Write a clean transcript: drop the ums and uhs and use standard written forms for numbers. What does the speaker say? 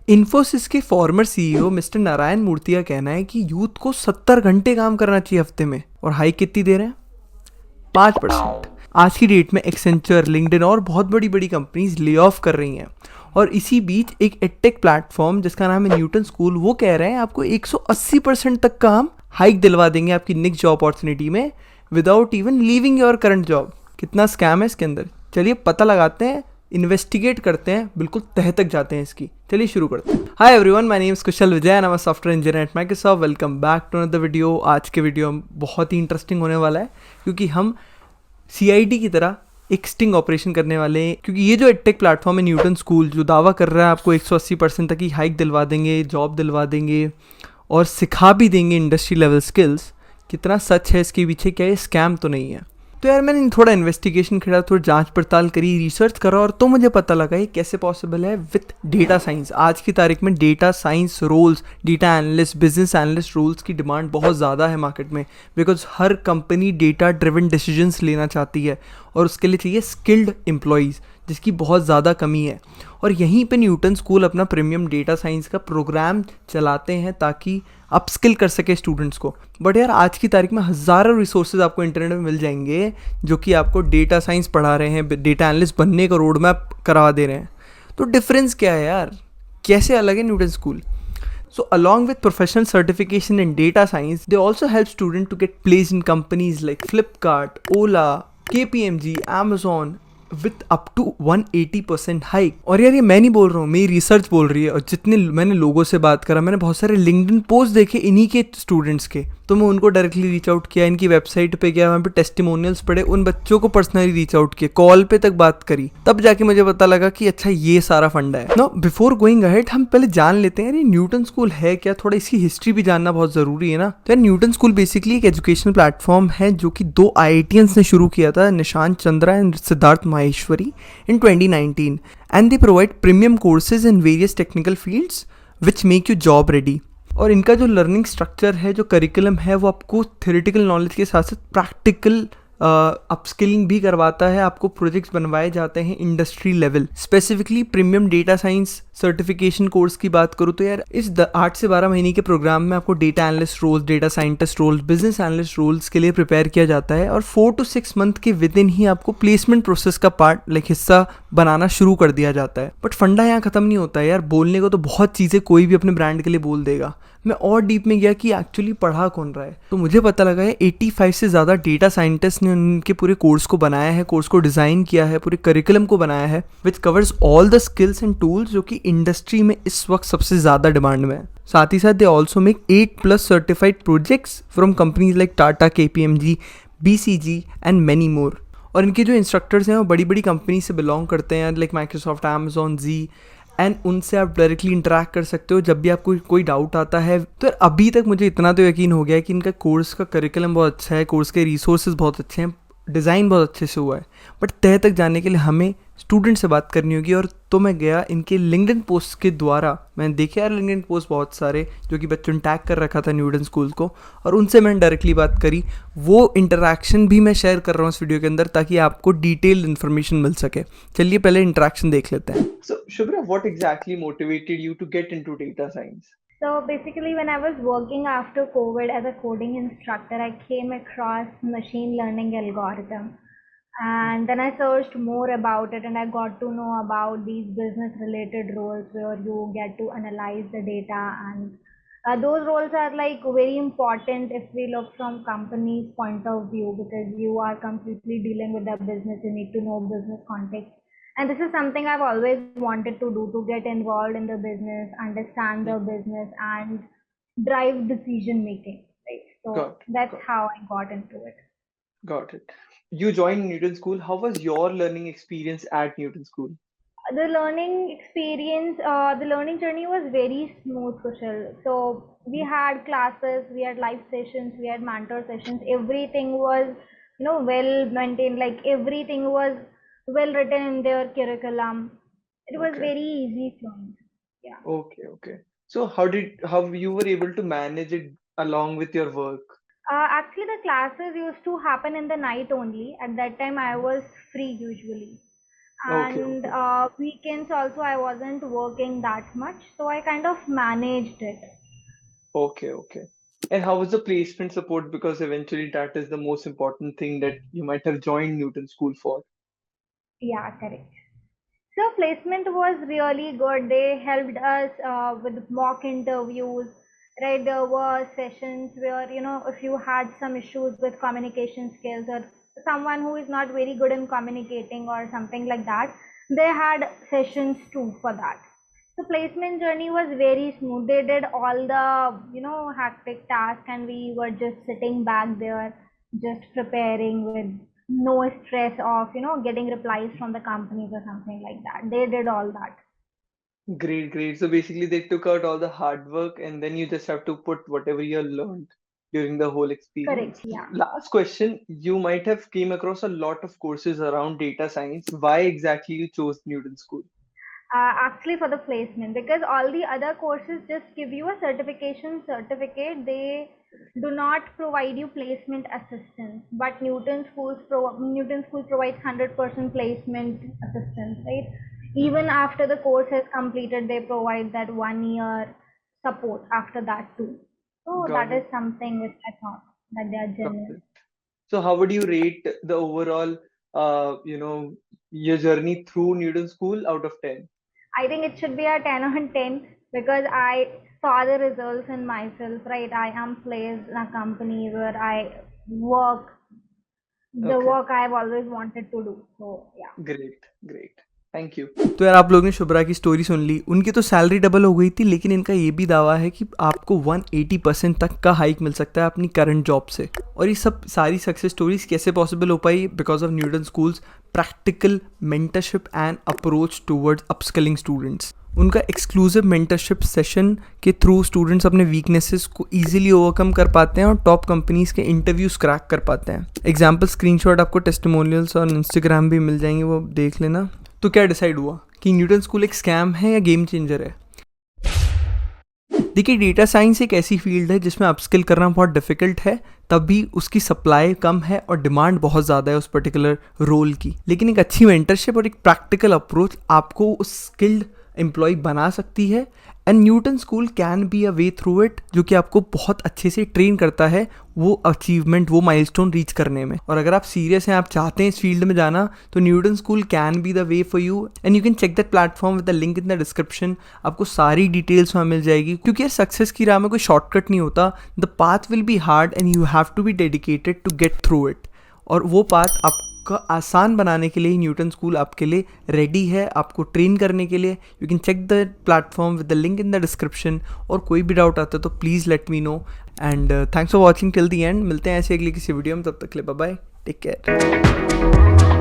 इन्फोसिस के farmer CEO mister Narayan मूर्ति का कहना है कि यूथ को 70 घंटे काम करना चाहिए हफ्ते में, और हाइक कितनी दे रहे हैं? 5%। आज की डेट में एक्सेंचर, लिंक्डइन और बहुत बड़ी बड़ी कंपनीज ले ऑफ कर रही हैं। और इसी बीच एक एडटेक प्लेटफॉर्म जिसका नाम है न्यूटन स्कूल, वो कह रहे हैं आपको 180% तक का हम हाइक दिलवा देंगे आपकी नेक्स्ट जॉब अपॉर्चुनिटी में, without even leaving your current job. कितना स्कैम है इसके अंदर, चलिए पता लगाते हैं, इन्वेस्टिगेट करते हैं, बिल्कुल तह तक जाते हैं इसकी। चलिए शुरू करते हैं। Hi everyone, my name is Kushal Vijay and I am a software engineer at Microsoft. Welcome back to another video. आज के वीडियो बहुत ही इंटरेस्टिंग होने वाला है, क्योंकि हम सीआईडी की तरह एक स्टिंग ऑपरेशन करने वाले हैं। क्योंकि ये जो एडटेक प्लेटफॉर्म है न्यूटन स्कूल, जो दावा कर रहा है आपको 180% तक की हाइक दिलवा देंगे, जॉब दिलवा देंगे और सिखा भी देंगे इंडस्ट्री लेवल स्किल्स, कितना सच है इसके पीछे, क्या ये स्कैम तो नहीं है? तो यार मैंने थोड़ा इन्वेस्टिगेशन करा, थोड़ा जांच पड़ताल करी, रिसर्च करा, और तो मुझे पता लगा ये कैसे पॉसिबल है विथ डेटा साइंस। आज की तारीख में data science roles, data analyst, business analyst roles की डिमांड बहुत ज़्यादा है मार्केट में, बिकॉज हर कंपनी डेटा ड्रिवन डिसीजंस लेना चाहती है और उसके लिए चाहिए स्किल्ड एम्प्लॉयज़, जिसकी बहुत ज़्यादा कमी है। और यहीं पे न्यूटन स्कूल अपना प्रीमियम डेटा साइंस का प्रोग्राम चलाते हैं ताकि अपस्किल कर सके स्टूडेंट्स को। बट यार आज की तारीख में हज़ारों रिसोर्सेज आपको इंटरनेट में मिल जाएंगे जो कि आपको डेटा साइंस पढ़ा रहे हैं, डेटा एनालिस्ट बनने का रोड मैप करवा दे रहे हैं। तो डिफरेंस क्या है यार, कैसे अलग है Newton school? So along with professional certification in data science, they also help students to get placed in companies like Flipkart, Ola, KPMG, Amazon with up to 180% hike. और यार ये मैं नहीं बोल रहा हूँ, मेरी रिसर्च बोल रही है। और जितने मैंने लोगों से बात करा, मैंने बहुत सारे लिंक्डइन पोस्ट देखे इन्हीं के स्टूडेंट्स के, तो मैं उनको डायरेक्टली रीच आउट किया, इनकी वेबसाइट पे गया, वहाँ पे टेस्टिमोनियल्स पढ़े, उन बच्चों को पर्सनली रीच आउट किया, कॉल पे तक बात करी, तब जाके मुझे पता लगा कि अच्छा ये सारा फंडा है। नो बिफोर गोइंग अहेड हम पहले जान लेते हैं यार ये न्यूटन स्कूल है क्या, थोड़ा इसकी हिस्ट्री भी जानना बहुत ज़रूरी है ना। तो यार न्यूटन स्कूल बेसिकली एक एजुकेशनल प्लेटफॉर्म है जो कि 2 IITians ने शुरू किया था, Nishant Chandra and Siddharth Maheshwari, in 2019, and they provide premium courses in various technical fields which make you job ready। और इनका जो लर्निंग स्ट्रक्चर है, जो करिकुलम है, वो आपको थ्योरेटिकल नॉलेज के साथ साथ प्रैक्टिकल अपस्किलिंग भी करवाता है। आपको प्रोजेक्ट्स बनवाए जाते हैं industry level. Specifically premium data science certification course की बात करूँ तो यार इस 8 से 12 महीने के प्रोग्राम में आपको data analyst roles, data scientist roles, business analyst roles के लिए प्रिपेयर किया जाता है। और 4 to 6 मंथ के विद इन ही आपको प्लेसमेंट प्रोसेस का पार्ट हिस्सा बनाना शुरू कर दिया जाता है। बट फंडा यहाँ खत्म नहीं होता है यार, बोलने को तो बहुत चीज़ें कोई भी अपने ब्रांड के लिए बोल देगा। मैं और डीप में गया कि एक्चुअली पढ़ा कौन रहा है, तो मुझे पता लगा है 85 से ज़्यादा डेटा साइंटिस्ट ने उनके पूरे कोर्स को बनाया है, कोर्स को डिज़ाइन किया है, पूरे करिकुलम को बनाया है, which covers all the skills and tools जो कि इंडस्ट्री में इस वक्त सबसे ज़्यादा डिमांड में है। साथ ही साथ they also make 8+ certified projects from companies like Tata, KPMG, BCG and many more. और इनके जो इंस्ट्रक्टर्स हैं वो बड़ी बड़ी कंपनी से बिलोंग करते हैं, लाइक माइक्रोसॉफ्ट, अमेजॉन, जी, एंड उनसे आप डायरेक्टली इंटरेक्ट कर सकते हो जब भी आपको कोई डाउट आता है। तो अभी तक मुझे इतना तो यकीन हो गया है कि इनका कोर्स का करिकुलम बहुत अच्छा है, कोर्स के रिसोर्सेज बहुत अच्छे हैं, डिज़ाइन बहुत अच्छे से हुआ है। बट तह तक जाने के लिए हमें स्टूडेंट से बात करनी होगी। और तो मैं गया इनके लिंक्डइन पोस्ट के द्वारा, मैंने देखे यार लिंक्डइन पोस्ट बहुत सारे जो कि बच्चों ने टैग कर रखा था न्यूटन स्कूल को, और उनसे मैंने डायरेक्टली बात करी। वो इंटरेक्शन भी मैं शेयर कर रहा हूँ इस वीडियो के अंदर ताकि आपको डिटेल्ड इन्फॉर्मेशन मिल सके। चलिए पहले इंटरेक्शन देख लेते हैं। So Shubhra, what exactly motivated you to get into data science? So basically, when I was working after COVID as a coding instructor, I came across machine learning algorithm, and then I searched more about it, and I got to know about these business related roles where you get to analyze the data, and those roles are like very important if we look from company's point of view, because you are completely dealing with the business. You need to know business context, and this is something I've always wanted to do, to get involved in the business, understand the business, and drive decision making, right? So that's how I got into it. Got it. You joined Newton School. How was your learning experience at Newton School? The learning experience, the learning journey was very smooth, Kushal. So we had classes, we had live sessions, we had mentor sessions. Everything was, well maintained. Like everything was well written in their curriculum. It was Okay. very easy flowing. Yeah. Okay. So how you were able to manage it along with your work? Actually, the classes used to happen in the night only. At that time, I was free usually. Okay, and okay, weekends also I wasn't working that much, so I kind of managed it. okay, okay. And how was the placement support? Because eventually that is the most important thing that you might have joined Newton School for. Yeah, correct. So placement was really good. They helped us with mock interviews, right? There were sessions where, if you had some issues with communication skills or someone who is not very good in communicating or something like that, they had sessions too for that. So placement journey was very smooth. They did all the, hectic tasks, and we were just sitting back there, just preparing with no stress of, getting replies from the companies or something like that. They did all that. Great, great. So basically, they took out all the hard work, and then you just have to put whatever you learned during the whole Correct, experience. yeah. Last question, you might have came across a lot of courses around data science. Why exactly you chose Newton School? Actually for the placement, because all the other courses just give you a certification certificate. They do not provide you placement assistance, but Newton School provides 100% placement assistance, right? Even Hmm. after the course is completed, they provide that 1 year support after that too. So Got that is it. something which I thought that they are Got genuine. it. So how would you rate the overall, your journey through Newton School out of 10? I think it should be a 10 on 10 because I saw the results in myself, right? I am placed in a company where I work the Okay. work I've always wanted to do. So, yeah. Great great thank you. तो यार आप लोगों ने शुभ्रा की story सुन ली। उनकी तो salary double हो गई थी, लेकिन इनका ये भी दावा है कि आपको 180% तक का हाइक मिल सकता है अपनी करंट जॉब से। और ये सब सारी सक्सेस स्टोरीज कैसे पॉसिबल हो पाई? Because of Newton School's practical mentorship and approach towards upskilling students. उनका एक्सक्लूसिव मेंटरशिप सेशन के थ्रू स्टूडेंट्स अपने वीकनेसेस को इजीली ओवरकम कर पाते हैं और टॉप कंपनीज के इंटरव्यूज क्रैक कर पाते हैं। एग्जाम्पल स्क्रीनशॉट आपको टेस्टिमोनियल्स और इंस्टाग्राम भी मिल जाएंगे, वो देख लेना। तो क्या डिसाइड हुआ कि न्यूटन स्कूल एक स्कैम है या गेम चेंजर है? देखिए, डेटा साइंस एक ऐसी फील्ड है जिसमें अपस्किल करना बहुत डिफिकल्ट है, तब भी उसकी सप्लाई कम है और डिमांड बहुत ज़्यादा है उस पर्टिकुलर रोल की। लेकिन एक अच्छी मेंटरशिप और एक प्रैक्टिकल अप्रोच आपको उस स्किल्ड एम्प्लॉय बना सकती है। And Newton school can be a way through it, जो कि आपको बहुत अच्छे से ट्रेन करता है वो अचीवमेंट, वो माइलस्टोन रीच करने में। और अगर आप सीरियस हैं, आप चाहते हैं इस फील्ड में जाना, तो Newton school can be the way for you. And you can check that platform with the link in the description. आपको सारी डिटेल्स वहाँ मिल जाएगी, क्योंकि ये सक्सेस की राह में कोई शॉर्टकट नहीं होता। The path will be hard and you have to be dedicated to get through it. और वो पाथ आपका आसान बनाने के लिए ही न्यूटन स्कूल आपके लिए रेडी है, आपको ट्रेन करने के लिए। You can check the platform with the link in the description. और कोई भी डाउट आता है तो please let me know. And thanks for watching till the end. मिलते हैं ऐसे अगली किसी वीडियो में, तब तक के लिए बाय बाय, टेक केयर।